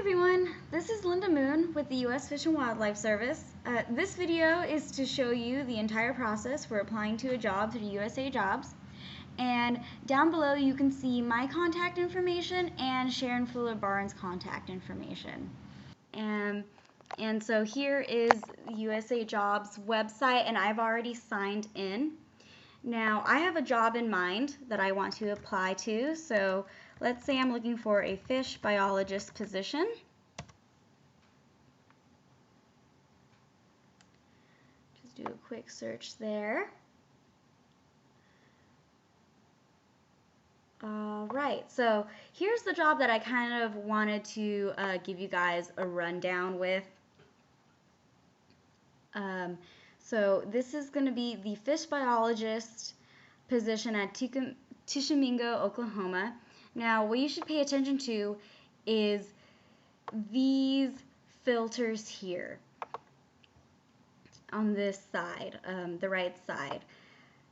everyone, this is Linda Moon with the U.S. Fish and Wildlife Service. This video is to show you the entire process for applying to a job through USAJOBS. And down below you can see my contact information and Sharon Fuller-Barnes' contact information. And so here is USAJOBS website, and I've already signed in. Now I have a job in mind that I want to apply to, so let's say I'm looking for a fish biologist position. Just do a quick search there. Alright, so here's the job that I kind of wanted to give you guys a rundown with. So this is going to be the fish biologist position at Tishomingo, Oklahoma. Now, what you should pay attention to is these filters here on this side, the right side.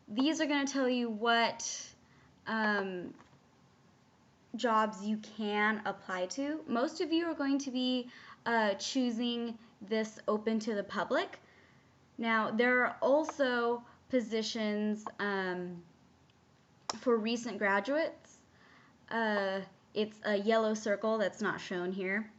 These are going to tell you what jobs you can apply to. Most of you are going to be choosing this open to the public. Now, there are also positions for recent graduates. It's a yellow circle that's not shown here.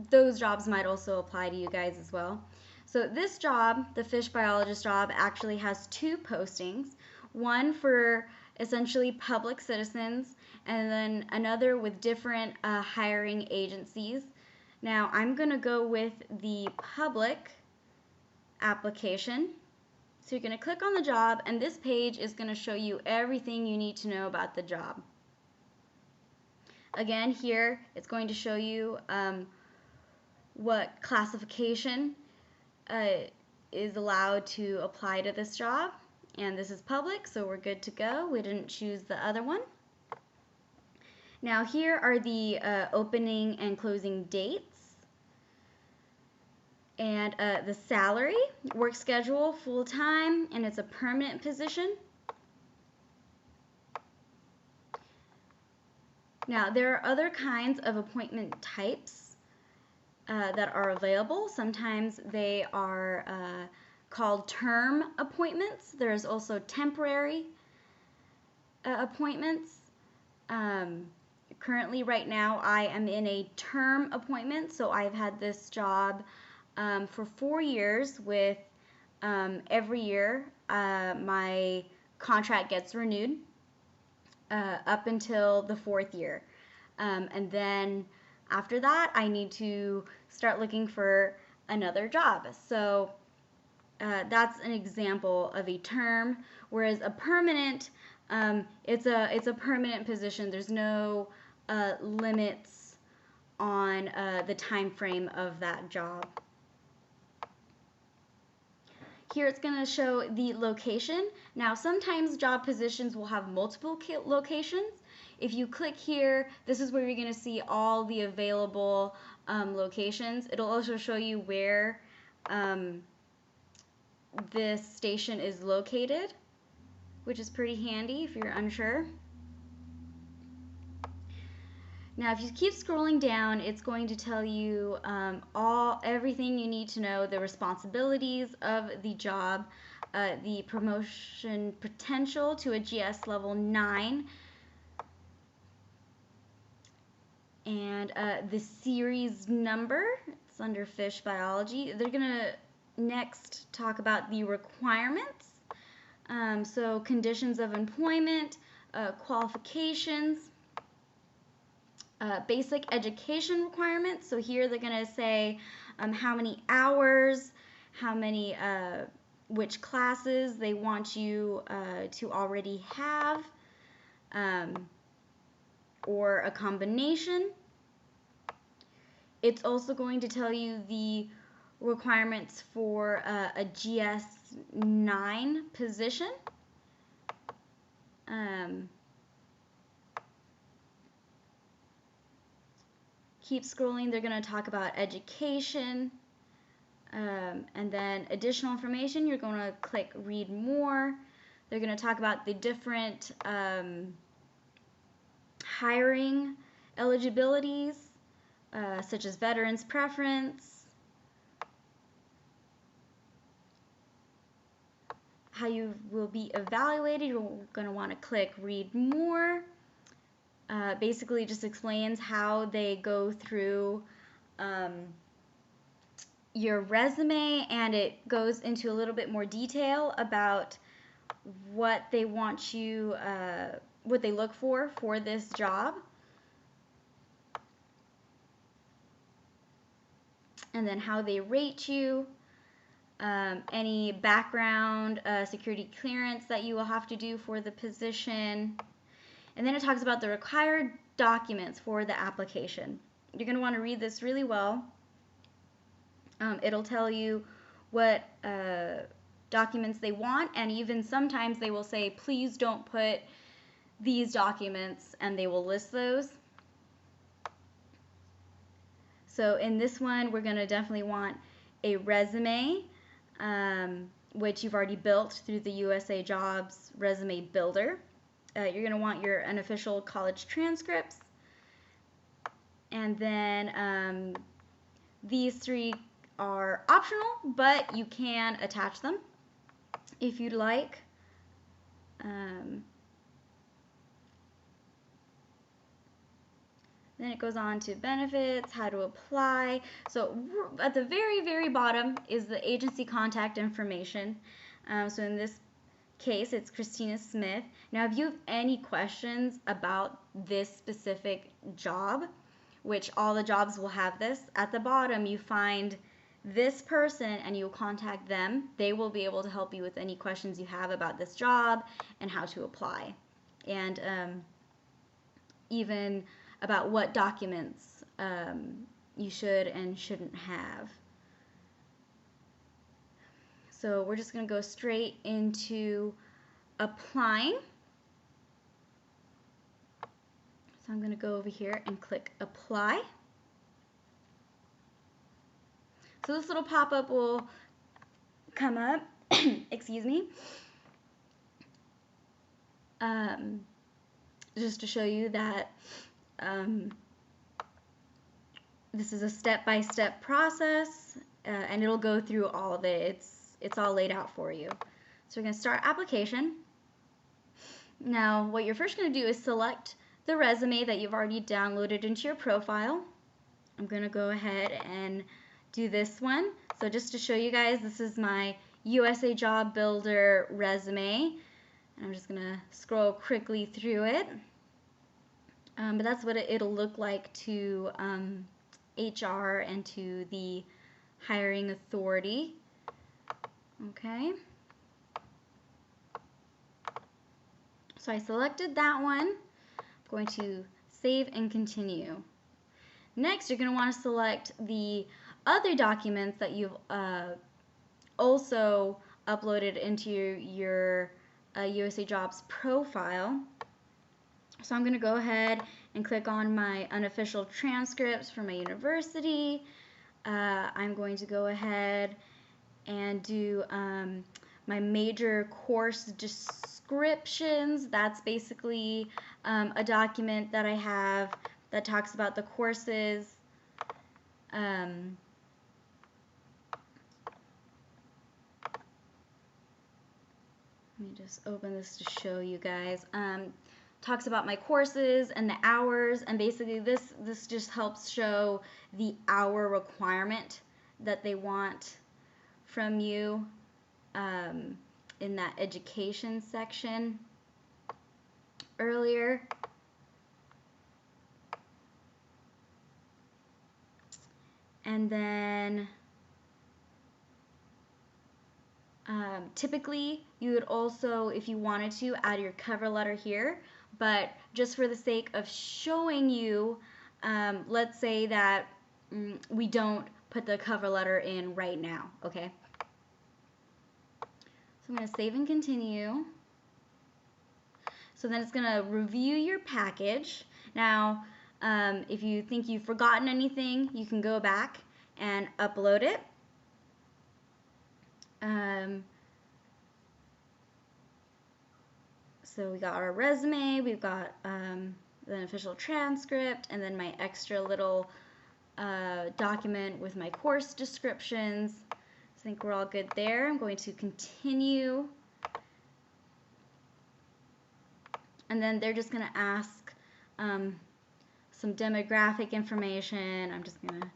Those jobs might also apply to you guys as well. So this job, the fish biologist job, actually has two postings. One for essentially public citizens, and then another with different hiring agencies. Now I'm going to go with the public application. So you're going to click on the job, and this page is going to show you everything you need to know about the job. Again, here it's going to show you what classification is allowed to apply to this job. And this is public, so we're good to go. We didn't choose the other one. Now here are the opening and closing dates. And the salary, work schedule, full-time, and it's a permanent position. Now, there are other kinds of appointment types that are available. Sometimes they are called term appointments. There's also temporary appointments. Currently, right now, I am in a term appointment, so I've had this job for 4 years with every year my contract gets renewed up until the 4th year. And then after that, I need to start looking for another job. So that's an example of a term, whereas a permanent, it's a permanent position. There's no limits on the time frame of that job. Here it's going to show the location. Now sometimes job positions will have multiple locations. If you click here, this is where you're going to see all the available locations. It'll also show you where this station is located, which is pretty handy if you're unsure. Now, if you keep scrolling down, it's going to tell you everything you need to know, the responsibilities of the job, the promotion potential to a GS level 9, and the series number. It's under fish biology. They're going to next talk about the requirements, so conditions of employment, qualifications, basic education requirements. So here they're going to say how many hours, how many, which classes they want you to already have, or a combination. It's also going to tell you the requirements for a GS9 position. Keep scrolling, they're going to talk about education, and then additional information. You're going to click read more. They're going to talk about the different hiring eligibilities, such as veterans preference, how you will be evaluated. You're going to want to click read more. Basically just explains how they go through your resume, and it goes into a little bit more detail about what they want you, what they look for this job. And then how they rate you, any background security clearance that you will have to do for the position. And then it talks about the required documents for the application. You're going to want to read this really well. It'll tell you what documents they want, and even sometimes they will say, please don't put these documents, and they will list those. So in this one, we're going to definitely want a resume, which you've already built through the USAJOBS resume builder. You're going to want your unofficial college transcripts. And then these three are optional, but you can attach them if you'd like. Then it goes on to benefits, how to apply. So at the very, very bottom is the agency contact information. So in this case, it's Christina Smith. Now, if you have any questions about this specific job, which all the jobs will have this, at the bottom you find this person and you'll contact them. They will be able to help you with any questions you have about this job and how to apply. And even about what documents you should and shouldn't have. So we're just going to go straight into applying. So I'm going to go over here and click apply. So this little pop-up will come up, excuse me, just to show you that this is a step-by-step process, and it'll go through all of it. It's all laid out for you. So we're going to start application. Now, what you're first going to do is select the resume that you've already downloaded into your profile. I'm going to go ahead and do this one. So just to show you guys, this is my USA Job Builder resume. And I'm just going to scroll quickly through it. But that's what it'll look like to HR and to the hiring authority. Okay. So I selected that one. I'm going to save and continue. Next, you're going to want to select the other documents that you've also uploaded into your USA Jobs profile. So I'm going to go ahead and click on my unofficial transcripts from my university. I'm going to go ahead and do my major course descriptions. That's basically a document that I have that talks about the courses. Let me just open this to show you guys. Talks about my courses and the hours, and basically this just helps show the hour requirement that they want from you in that education section earlier. And then typically you would also, if you wanted to, add your cover letter here, but just for the sake of showing you, let's say that we don't put the cover letter in right now, okay? So I'm going to save and continue. So then it's going to review your package. Now, if you think you've forgotten anything, you can go back and upload it. So we got our resume, we've got then official transcript, and then my extra little document with my course descriptions. I think we're all good there. I'm going to continue. And then they're just going to ask some demographic information. I'm just going to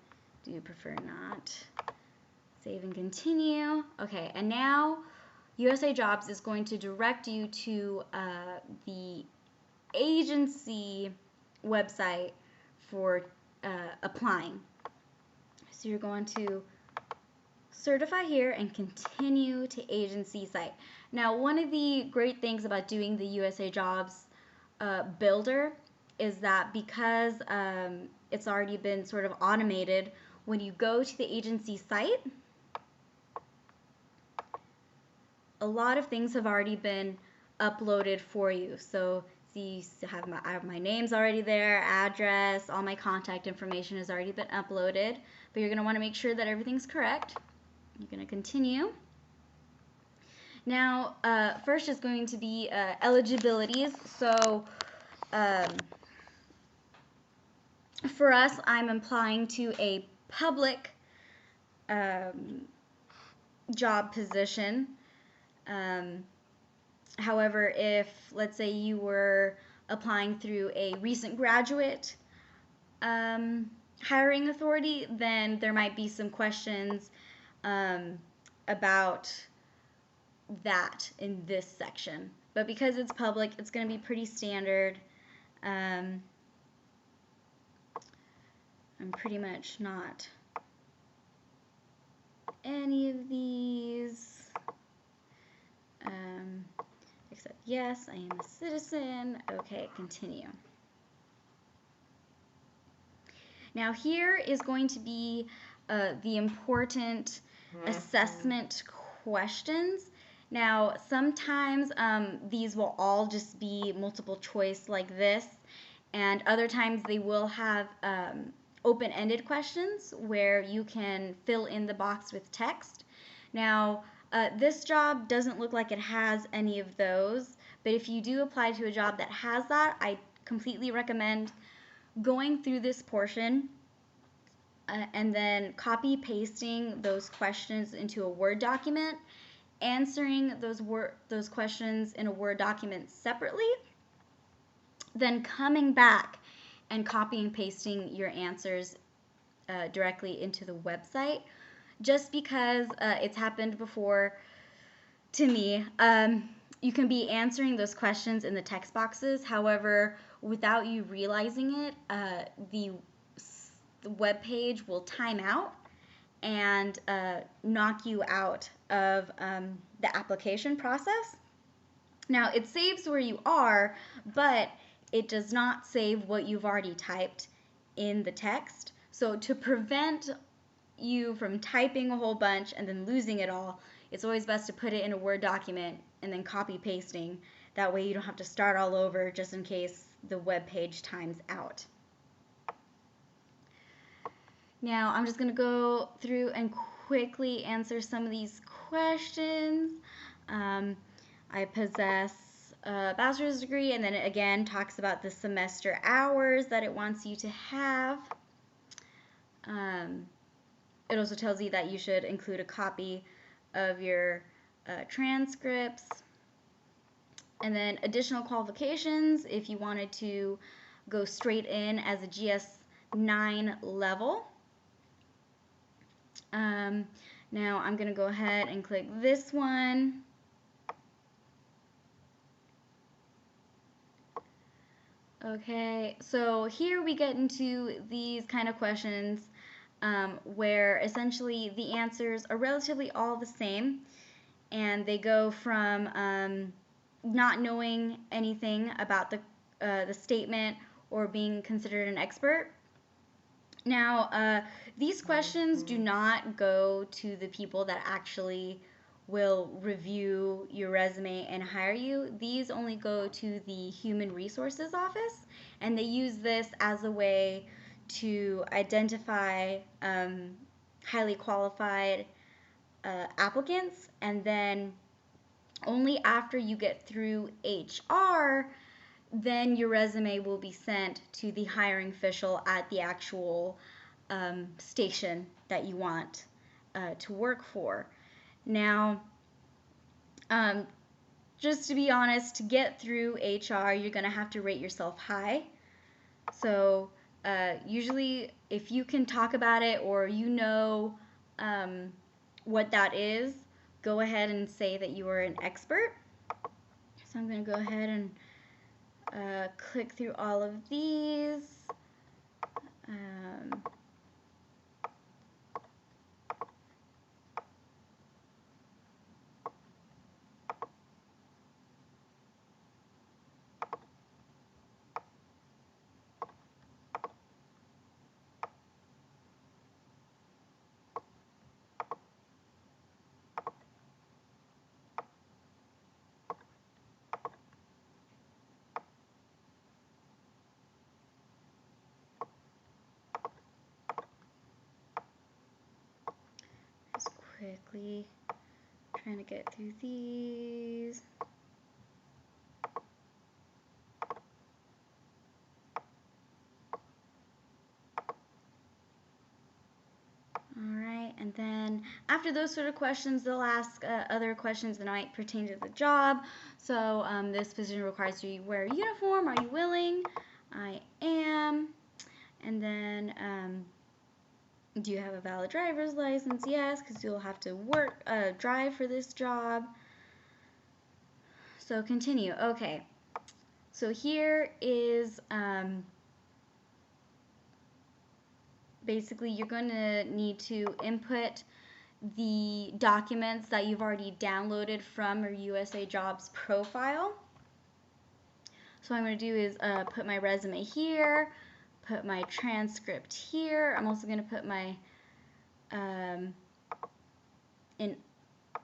do prefer not. Save and continue. Okay, and now USAJOBS is going to direct you to the agency website for applying. So you're going to certify here and continue to agency site. Now, one of the great things about doing the USAJOBS builder is that because it's already been sort of automated, when you go to the agency site, a lot of things have already been uploaded for you. So see, I have my name's already there, address, all my contact information has already been uploaded, but you're going to want to make sure that everything's correct. You're going to continue. Now, first is going to be eligibilities. So for us, I'm applying to a public job position. However, if, let's say, you were applying through a recent graduate hiring authority, then there might be some questions about that in this section. But because it's public, it's going to be pretty standard. I'm pretty much not any of these. Except yes, I am a citizen. Okay, continue. Now here is going to be the important assessment questions. Now sometimes these will all just be multiple choice like this, and other times they will have open-ended questions where you can fill in the box with text. Now this job doesn't look like it has any of those, but if you do apply to a job that has that, I completely recommend going through this portion and then copy pasting those questions into a Word document, answering those questions in a Word document separately, then coming back and copying and pasting your answers directly into the website. Just because it's happened before to me, you can be answering those questions in the text boxes. However, without you realizing it, the web page will time out and knock you out of the application process. Now, it saves where you are, but it does not save what you've already typed in the text. So to prevent you from typing a whole bunch and then losing it all, it's always best to put it in a Word document and then copy pasting. That way you don't have to start all over just in case the web page times out. Now I'm just going to go through and quickly answer some of these questions. I possess a bachelor's degree, and then it again talks about the semester hours that it wants you to have. It also tells you that you should include a copy of your transcripts. And then additional qualifications if you wanted to go straight in as a GS9 level. Now I'm going to go ahead and click this one. Okay, so here we get into these kind of questions where essentially the answers are relatively all the same, and they go from not knowing anything about the statement or being considered an expert. Now, these questions do not go to the people that actually will review your resume and hire you. These only go to the Human Resources Office, and they use this as a way to identify highly qualified applicants, and then only after you get through HR, then your resume will be sent to the hiring official at the actual station that you want to work for. Now, just to be honest, to get through HR, you're going to have to rate yourself high. So usually if you can talk about it or you know what that is, go ahead and say that you are an expert. So I'm going to go ahead and click through all of these. Just quickly trying to get through these. Alright, and then after those sort of questions, they'll ask other questions that might pertain to the job. So this position requires you to wear a uniform. Are you willing? I am. And then do you have a valid driver's license? Yes, because you'll have to drive for this job. So continue. Okay. So here is basically you're going to need to input the documents that you've already downloaded from your USAJOBS profile. So what I'm going to do is put my resume here, put my transcript here. I'm also going to put my in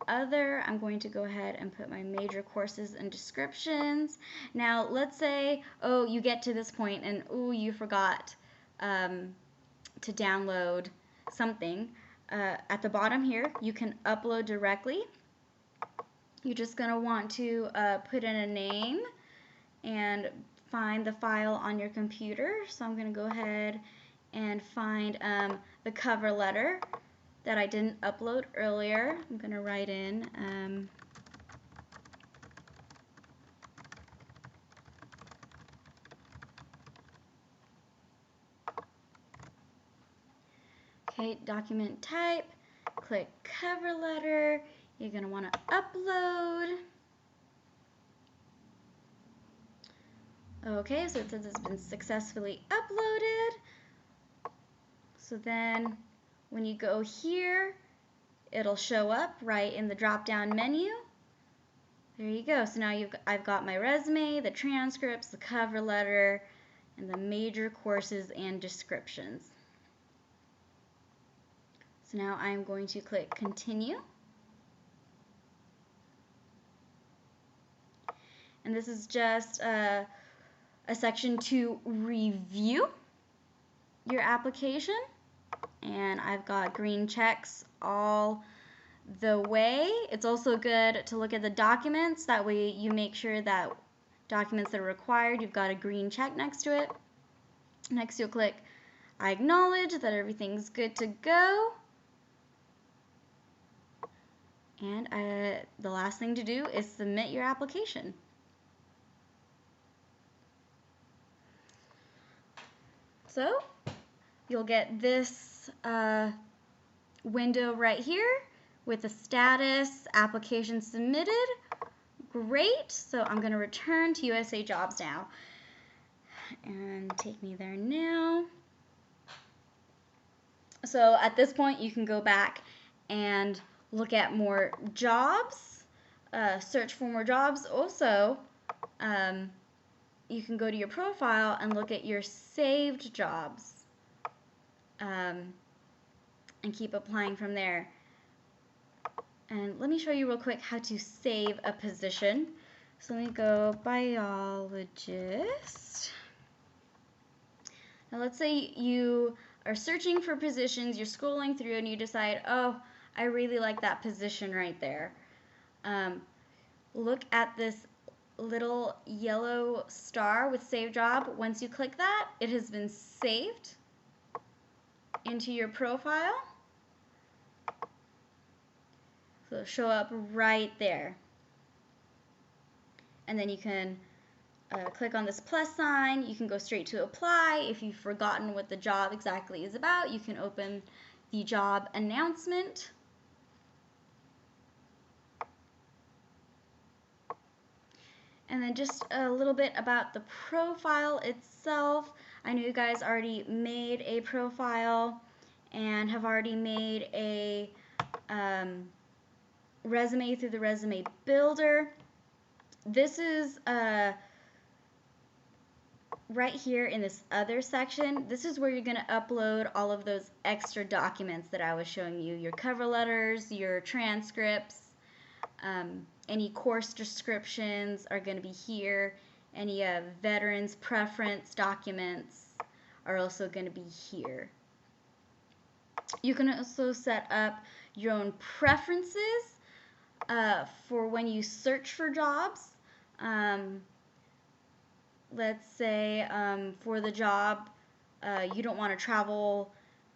other, I'm going to go ahead and put my major courses and descriptions. Now let's say, oh, you get to this point and oh, you forgot to download something. At the bottom here, you can upload directly. You're just going to want to put in a name and find the file on your computer. So I'm going to go ahead and find the cover letter that I didn't upload earlier. I'm going to write in okay, document type, click cover letter. You're going to want to upload. Okay, so it says it's been successfully uploaded. So then when you go here, it'll show up right in the drop-down menu. There you go. So now I've got my resume, the transcripts, the cover letter, and the major courses and descriptions. So now I'm going to click continue. And this is just a section to review your application. And I've got green checks all the way. It's also good to look at the documents. That way you make sure that documents that are required, you've got a green check next to it. Next you'll click I acknowledge that everything's good to go. And the last thing to do is submit your application. So you'll get this window right here with the status, application submitted. Great. So I'm going to return to USAJOBS now. And take me there now. So at this point you can go back and look at more jobs, search for more jobs. Also, you can go to your profile and look at your saved jobs and keep applying from there. And let me show you real quick how to save a position. So let me go biologist. Now let's say you are searching for positions, you're scrolling through and you decide, oh, I really like that position right there. Look at this little yellow star with Save Job. Once you click that, it has been saved into your profile. So it'll show up right there. And then you can click on this plus sign. You can go straight to apply. If you've forgotten what the job exactly is about, you can open the job announcement. And then just a little bit about the profile itself. I know you guys already made a profile and have already made a resume through the resume builder. This is right here in this other section. This is where you're going to upload all of those extra documents that I was showing you. Your cover letters, your transcripts, any course descriptions are going to be here. Any veterans preference documents are also going to be here. You can also set up your own preferences for when you search for jobs. Let's say for the job you don't want to travel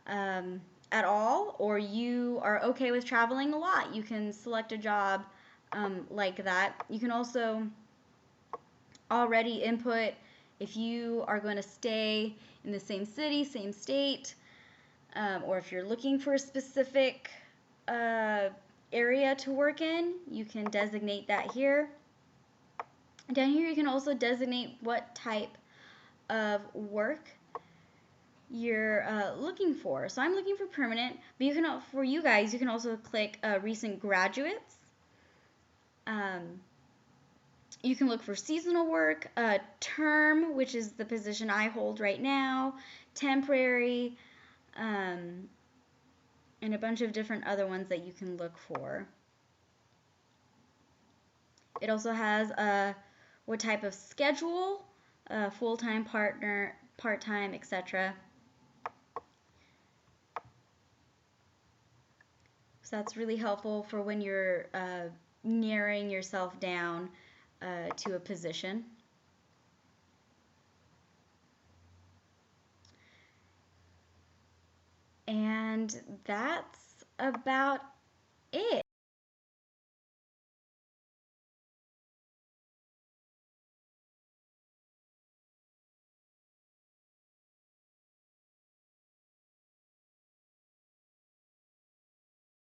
at all, or you are okay with traveling a lot. You can select a job like that. You can also already input if you are going to stay in the same city, same state, or if you're looking for a specific area to work in, you can designate that here. Down here you can also designate what type of work you're looking for. So I'm looking for permanent, but you can, for you guys, you can also click recent graduates. You can look for seasonal work, term, which is the position I hold right now, temporary, and a bunch of different other ones that you can look for. It also has what type of schedule, full-time, part-time, etc. So that's really helpful for when you're narrowing yourself down to a position. And that's about it.